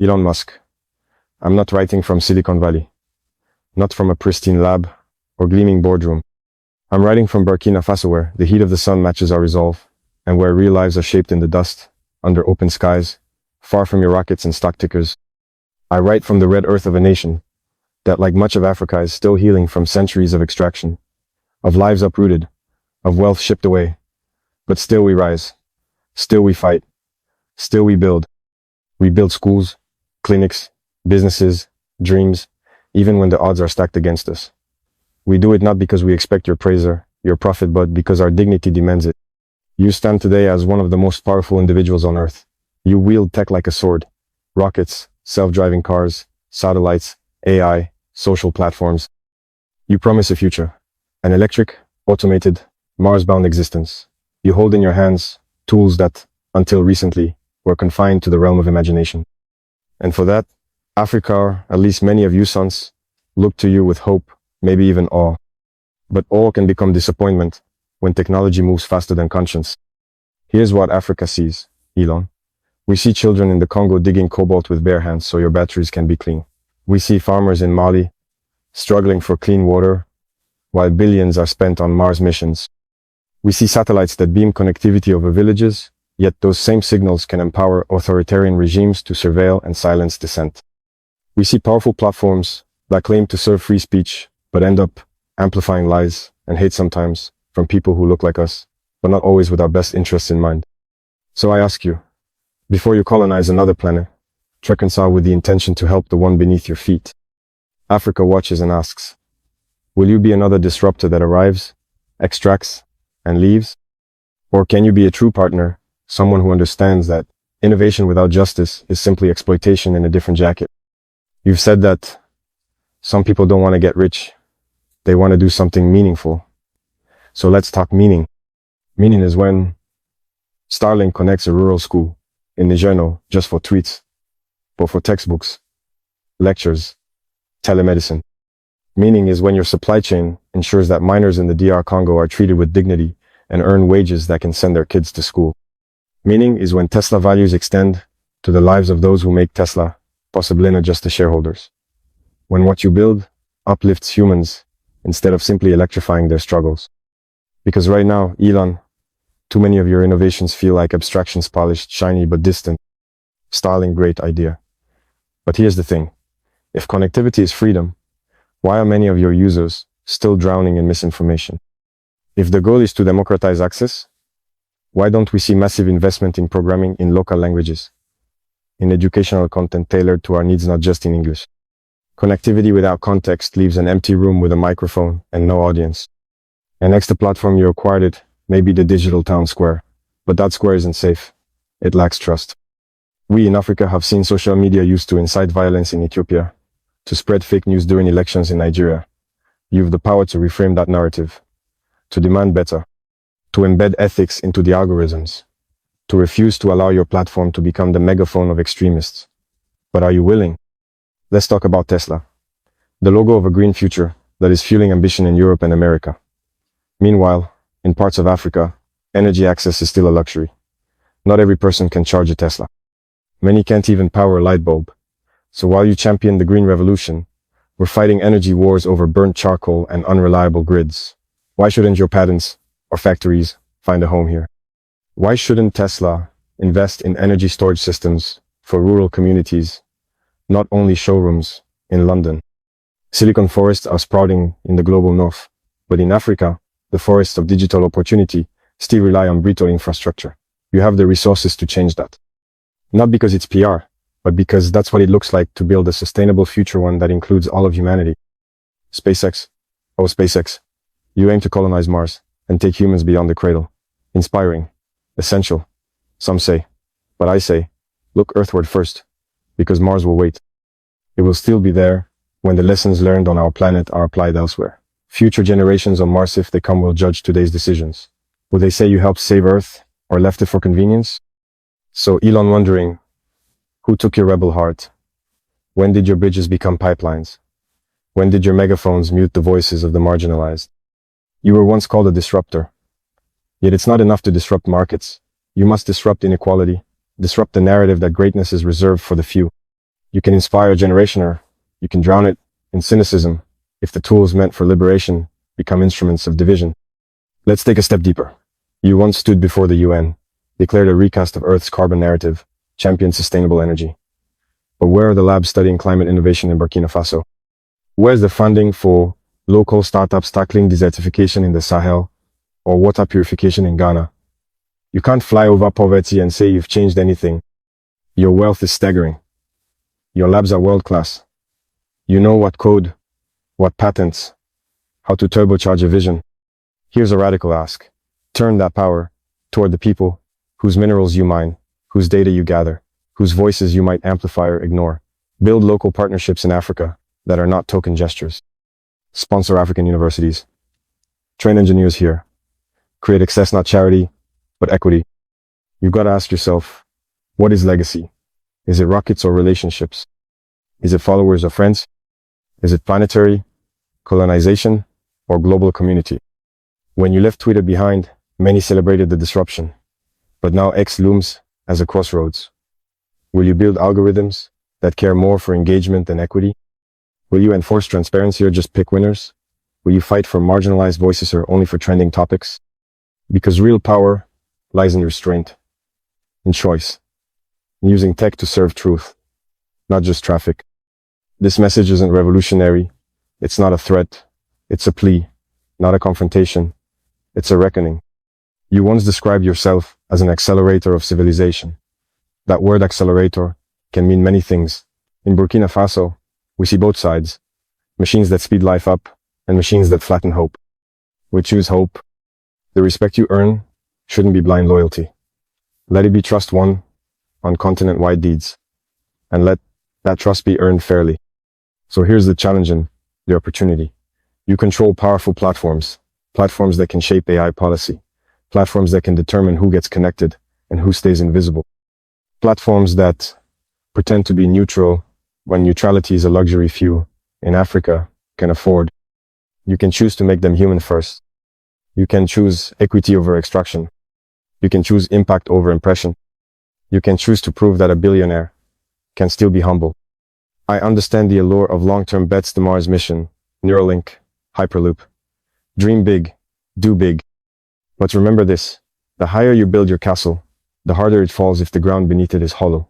Elon Musk. I'm not writing from Silicon Valley, not from a pristine lab or gleaming boardroom. I'm writing from Burkina Faso, where the heat of the sun matches our resolve, and where real lives are shaped in the dust, under open skies, far from your rockets and stock tickers. I write from the red earth of a nation that, like much of Africa, is still healing from centuries of extraction, of lives uprooted, of wealth shipped away. But still we rise, still we fight, still we build. We build schools, clinics, businesses, dreams, even when the odds are stacked against us. We do it not because we expect your praise or your profit, but because our dignity demands it. You stand today as one of the most powerful individuals on earth. You wield tech like a sword. Rockets, self-driving cars, satellites, AI, social platforms. You promise a future, an electric, automated, Mars-bound existence. You hold in your hands tools that, until recently, were confined to the realm of imagination. And for that, Africa, or at least many of you sons, look to you with hope, maybe even awe. But awe can become disappointment when technology moves faster than conscience. Here's what Africa sees, Elon. We see children in the Congo digging cobalt with bare hands so your batteries can be clean. We see farmers in Mali struggling for clean water, while billions are spent on Mars missions. We see satellites that beam connectivity over villages, yet those same signals can empower authoritarian regimes to surveil and silence dissent. We see powerful platforms that claim to serve free speech, but end up amplifying lies and hate sometimes from people who look like us, but not always with our best interests in mind. So I ask you, before you colonize another planet, reconcile with the intention to help the one beneath your feet. Africa watches and asks, will you be another disruptor that arrives, extracts, and leaves? Or can you be a true partner, someone who understands that innovation without justice is simply exploitation in a different jacket? You've said that some people don't want to get rich. They want to do something meaningful. So let's talk meaning. Meaning is when Starlink connects a rural school in Niger just for tweets, but for textbooks, lectures, telemedicine. Meaning is when your supply chain ensures that miners in the DR Congo are treated with dignity and earn wages that can send their kids to school. Meaning is when Tesla values extend to the lives of those who make Tesla, possibly not just the shareholders. When what you build uplifts humans instead of simply electrifying their struggles. Because right now, Elon, too many of your innovations feel like abstractions, polished, shiny, but distant. Starlink, great idea. But here's the thing. If connectivity is freedom, why are many of your users still drowning in misinformation? If the goal is to democratize access, why don't we see massive investment in programming in local languages, in educational content tailored to our needs, not just in English? Connectivity without context leaves an empty room with a microphone and no audience. And next to platform you acquired it, maybe the digital town square, but that square isn't safe. It lacks trust. We in Africa have seen social media used to incite violence in Ethiopia, to spread fake news during elections in Nigeria. You have the power to reframe that narrative, to demand better, to embed ethics into the algorithms, to refuse to allow your platform to become the megaphone of extremists. But are you willing? Let's talk about Tesla, the logo of a green future that is fueling ambition in Europe and America. Meanwhile, in parts of Africa, energy access is still a luxury. Not every person can charge a Tesla. Many can't even power a light bulb. So while you champion the green revolution, we're fighting energy wars over burnt charcoal and unreliable grids. Why shouldn't your patents or factories find a home here? Why shouldn't Tesla invest in energy storage systems for rural communities, not only showrooms in London? Silicon forests are sprouting in the global north, but in Africa, the forests of digital opportunity still rely on brittle infrastructure. You have the resources to change that. Not because it's PR, but because that's what it looks like to build a sustainable future, one that includes all of humanity. SpaceX, oh SpaceX, you aim to colonize Mars and take humans beyond the cradle. Inspiring, essential, some say. But I say, look earthward first, because Mars will wait. It will still be there when the lessons learned on our planet are applied elsewhere. Future generations on Mars, if they come, will judge today's decisions. Will they say you helped save Earth or left it for convenience? So Elon wondering, who took your rebel heart? When did your bridges become pipelines? When did your megaphones mute the voices of the marginalized? You were once called a disruptor. Yet it's not enough to disrupt markets. You must disrupt inequality, disrupt the narrative that greatness is reserved for the few. You can inspire a generation, or you can drown it in cynicism if the tools meant for liberation become instruments of division. Let's take a step deeper. You once stood before the UN, declared a recast of Earth's carbon narrative, championed sustainable energy. But where are the labs studying climate innovation in Burkina Faso? Where's the funding for local startups tackling desertification in the Sahel or water purification in Ghana? You can't fly over poverty and say you've changed anything. Your wealth is staggering. Your labs are world-class. You know what code, what patents, how to turbocharge a vision. Here's a radical ask. Turn that power toward the people whose minerals you mine, whose data you gather, whose voices you might amplify or ignore. Build local partnerships in Africa that are not token gestures. Sponsor African universities. Train engineers here. Create access, not charity, but equity. You've got to ask yourself, what is legacy? Is it rockets or relationships? Is it followers or friends? Is it planetary, colonization, or global community? When you left Twitter behind, many celebrated the disruption. But now X looms as a crossroads. Will you build algorithms that care more for engagement than equity? Will you enforce transparency or just pick winners? Will you fight for marginalized voices or only for trending topics? Because real power lies in restraint, in choice, in using tech to serve truth, not just traffic. This message isn't revolutionary. It's not a threat. It's a plea, not a confrontation. It's a reckoning. You once described yourself as an accelerator of civilization. That word accelerator can mean many things. In Burkina Faso, we see both sides. Machines that speed life up and machines that flatten hope. We choose hope. The respect you earn shouldn't be blind loyalty. Let it be trust won on continent-wide deeds. And let that trust be earned fairly. So here's the challenge and the opportunity. You control powerful platforms that can shape AI policy, platforms that can determine who gets connected and who stays invisible, platforms that pretend to be neutral when neutrality is a luxury few in Africa can afford. You can choose to make them human first. You can choose equity over extraction. You can choose impact over impression. You can choose to prove that a billionaire can still be humble. I understand the allure of long-term bets, the Mars mission, Neuralink, Hyperloop. Dream big, do big. But remember this, the higher you build your castle, the harder it falls if the ground beneath it is hollow.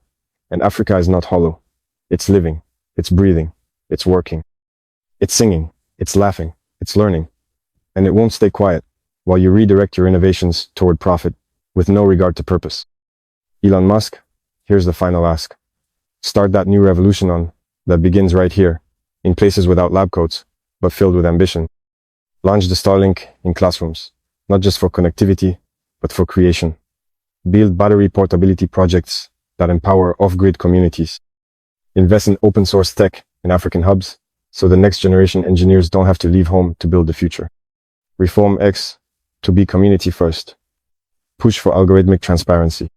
And Africa is not hollow. It's living, it's breathing, it's working. It's singing, it's laughing, it's learning. And it won't stay quiet while you redirect your innovations toward profit with no regard to purpose. Elon Musk, here's the final ask. Start that new revolution that begins right here, in places without lab coats, but filled with ambition. Launch the Starlink in classrooms, not just for connectivity, but for creation. Build battery portability projects that empower off-grid communities. Invest in open source tech in African hubs, so the next generation engineers don't have to leave home to build the future. Reform X to be community first. Push for algorithmic transparency.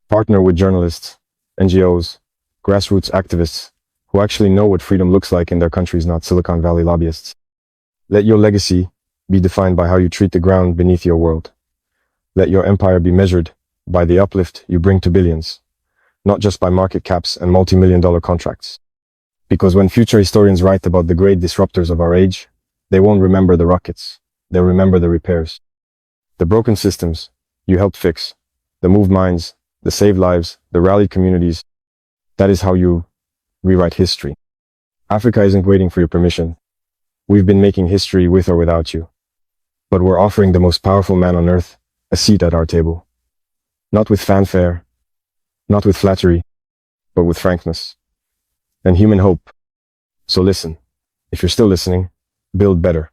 Partner with journalists, NGOs, grassroots activists who actually know what freedom looks like in their countries, not Silicon Valley lobbyists. Let your legacy be defined by how you treat the ground beneath your world. Let your empire be measured by the uplift you bring to billions, not just by market caps and multi-million-dollar contracts. Because when future historians write about the great disruptors of our age, they won't remember the rockets, they'll remember the repairs. The broken systems you helped fix, the moved minds, the saved lives, the rallied communities. That is how you rewrite history. Africa isn't waiting for your permission. We've been making history with or without you. But we're offering the most powerful man on earth a seat at our table. Not with fanfare, not with flattery, but with frankness and human hope. So listen, if you're still listening, build better,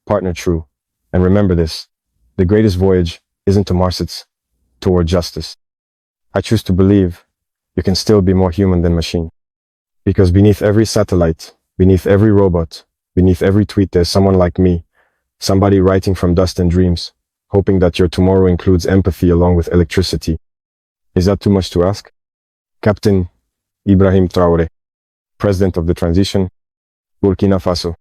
partner true, and remember this, the greatest voyage isn't to Mars, it's toward justice. I choose to believe you can still be more human than machine. Because beneath every satellite, beneath every robot, beneath every tweet, there's someone like me, somebody writing from dust and dreams, hoping that your tomorrow includes empathy along with electricity. Is that too much to ask? Captain Ibrahim Traore, President of the Transition, Burkina Faso.